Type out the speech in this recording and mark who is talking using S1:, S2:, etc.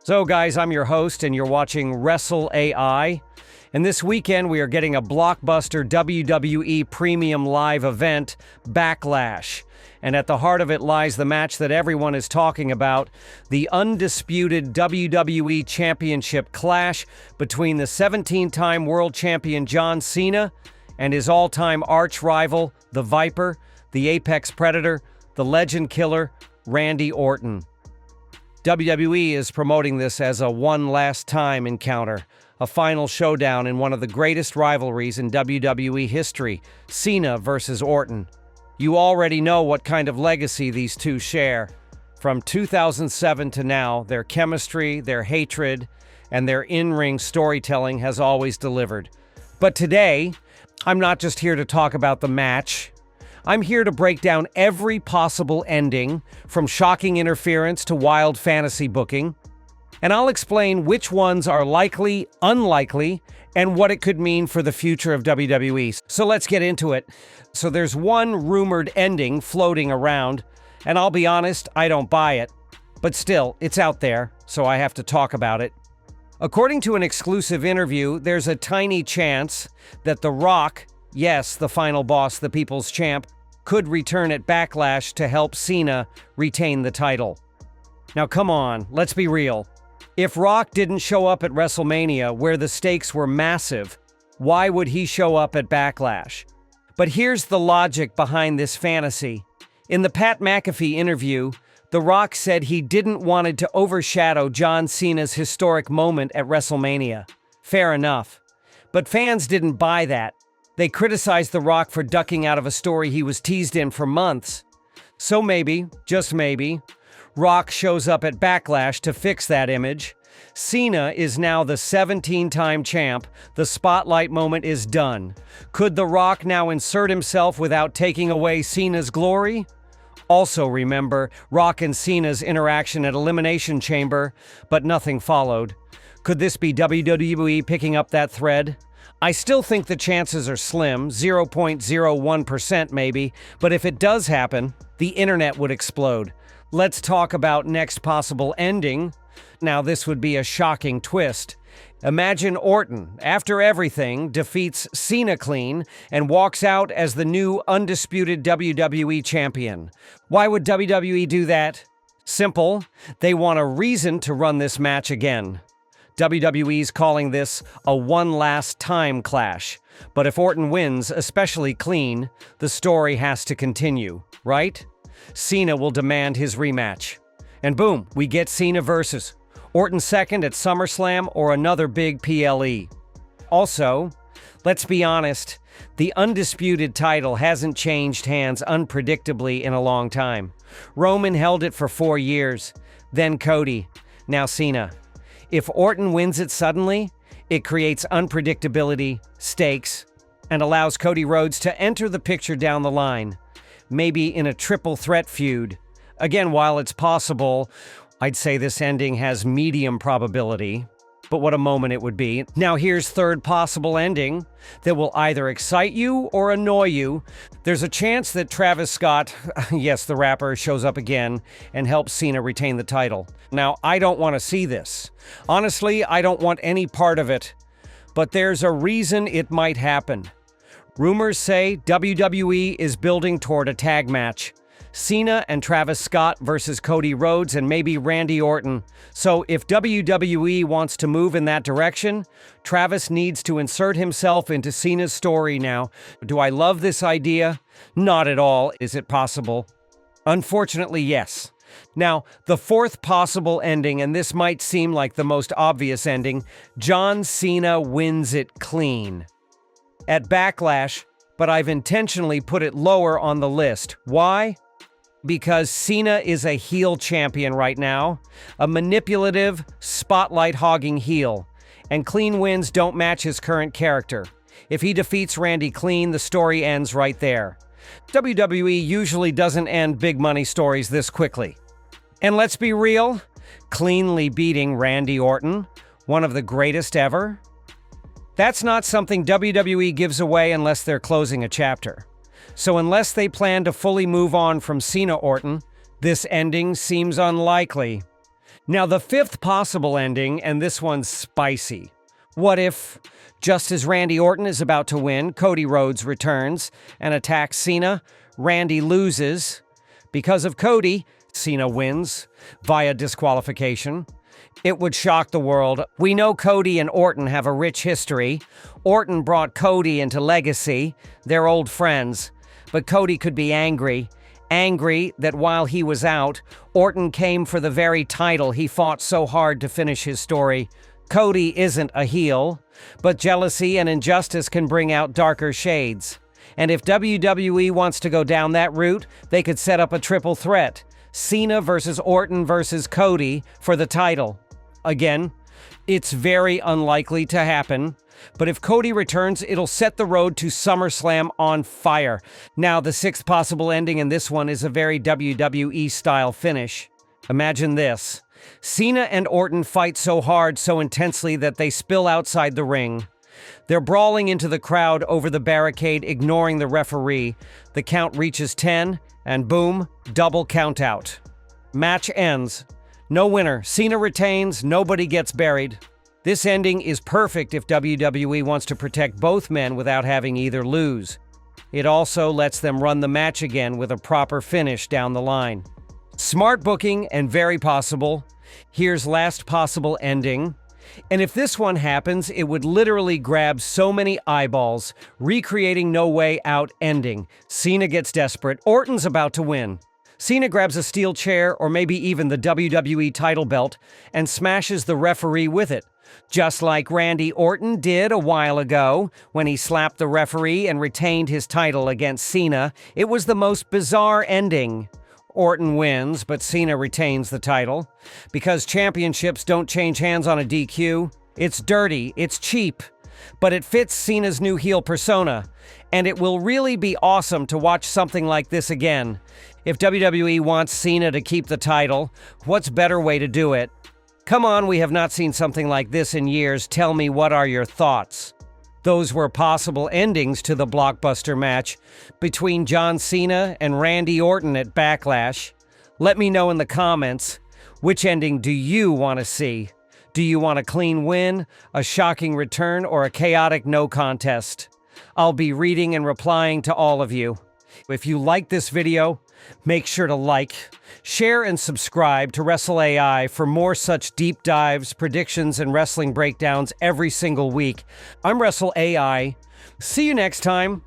S1: So guys, I'm your host and you're watching Wrestle AI. And this weekend we are getting a blockbuster WWE Premium Live event, Backlash. And at the heart of it lies the match that everyone is talking about, the Undisputed WWE Championship clash between the 17-time world champion John Cena and his all-time arch-rival, the Viper, the Apex Predator, the Legend Killer, Randy Orton. WWE is promoting this as a one-last-time encounter, a final showdown in one of the greatest rivalries in WWE history, Cena versus Orton. You already know what kind of legacy these two share. From 2007 to now, their chemistry, their hatred, and their in-ring storytelling has always delivered. But today, I'm not just here to talk about the match. I'm here to break down every possible ending, from shocking interference to wild fantasy booking. And I'll explain which ones are likely, unlikely, and what it could mean for the future of WWE. So let's get into it. So there's one rumored ending floating around, and I'll be honest, I don't buy it. But still, it's out there, so I have to talk about it. According to an exclusive interview, there's a tiny chance that The Rock, yes, the final boss, the People's Champ, could return at Backlash to help Cena retain the title. Now come on, let's be real. If Rock didn't show up at WrestleMania, where the stakes were massive, why would he show up at Backlash? But here's the logic behind this fantasy. In the Pat McAfee interview, The Rock said he didn't want to overshadow John Cena's historic moment at WrestleMania. Fair enough. But fans didn't buy that. They criticized The Rock for ducking out of a story he was teased in for months. So maybe, just maybe, Rock shows up at Backlash to fix that image. Cena is now the 17-time champ. The spotlight moment is done. Could The Rock now insert himself without taking away Cena's glory? Also remember Rock and Cena's interaction at Elimination Chamber, but nothing followed. Could this be WWE picking up that thread? I still think the chances are slim, 0.01% maybe, but if it does happen, the internet would explode. Let's talk about next possible ending. Now this would be a shocking twist. Imagine Orton, after everything, defeats Cena clean and walks out as the new undisputed WWE champion. Why would WWE do that? Simple. They want a reason to run this match again. WWE's calling this a one-last-time clash. But if Orton wins, especially clean, the story has to continue, right? Cena will demand his rematch. And boom, we get Cena versus Orton second at SummerSlam or another big PLE. Also, let's be honest, the undisputed title hasn't changed hands unpredictably in a long time. Roman held it for 4 years, then Cody, now Cena. If Orton wins it suddenly, it creates unpredictability, stakes, and allows Cody Rhodes to enter the picture down the line, maybe in a triple threat feud. Again, while it's possible, I'd say this ending has medium probability, but what a moment it would be. Now here's third possible ending that will either excite you or annoy you. There's a chance that Travis Scott, yes, the rapper, shows up again and helps Cena retain the title. Now, I don't want to see this. Honestly, I don't want any part of it, but there's a reason it might happen. Rumors say WWE is building toward a tag match. Cena and Travis Scott versus Cody Rhodes and maybe Randy Orton. So if WWE wants to move in that direction, Travis needs to insert himself into Cena's story now. Do I love this idea? Not at all. Is it possible? Unfortunately, yes. Now, the fourth possible ending, and this might seem like the most obvious ending, John Cena wins it clean at Backlash, but I've intentionally put it lower on the list. Why? Because Cena is a heel champion right now, a manipulative, spotlight-hogging heel, and clean wins don't match his current character. If he defeats Randy clean, the story ends right there. WWE usually doesn't end big money stories this quickly. And let's be real, cleanly beating Randy Orton, one of the greatest ever, that's not something WWE gives away unless they're closing a chapter. So unless they plan to fully move on from Cena Orton, this ending seems unlikely. Now, the fifth possible ending, and this one's spicy. What if, just as Randy Orton is about to win, Cody Rhodes returns and attacks Cena, Randy loses. Because of Cody, Cena wins via disqualification. It would shock the world. We know Cody and Orton have a rich history. Orton brought Cody into Legacy. They're old friends. But Cody could be angry that while he was out, Orton came for the very title he fought so hard to finish his story. Cody isn't a heel, but jealousy and injustice can bring out darker shades. And if WWE wants to go down that route, they could set up a triple threat. Cena versus Orton versus Cody for the title. Again, it's very unlikely to happen, but if Cody returns, it'll set the road to SummerSlam on fire. Now, the sixth possible ending in this one is a very WWE-style finish. Imagine this. Cena and Orton fight so hard, so intensely that they spill outside the ring. They're brawling into the crowd over the barricade, ignoring the referee. The count reaches 10, and boom, double count out. Match ends. No winner. Cena retains, nobody gets buried. This ending is perfect if WWE wants to protect both men without having either lose. It also lets them run the match again with a proper finish down the line. Smart booking and very possible. Here's last possible ending. And if this one happens, it would literally grab so many eyeballs, recreating No Way Out ending. Cena gets desperate. Orton's about to win. Cena grabs a steel chair or maybe even the WWE title belt and smashes the referee with it. Just like Randy Orton did a while ago when he slapped the referee and retained his title against Cena. It was the most bizarre ending. Orton wins, but Cena retains the title. Because championships don't change hands on a DQ, it's dirty, it's cheap, but it fits Cena's new heel persona. And it will really be awesome to watch something like this again. If WWE wants Cena to keep the title, what's better way to do it? Come on, we have not seen something like this in years. Tell me, what are your thoughts? Those were possible endings to the blockbuster match between John Cena and Randy Orton at Backlash. Let me know in the comments, which ending do you want to see? Do you want a clean win, a shocking return, or a chaotic no contest? I'll be reading and replying to all of you. If you like this video, make sure to like, share, and subscribe to Wrestle AI for more such deep dives, predictions, and wrestling breakdowns every single week. I'm Wrestle AI. See you next time.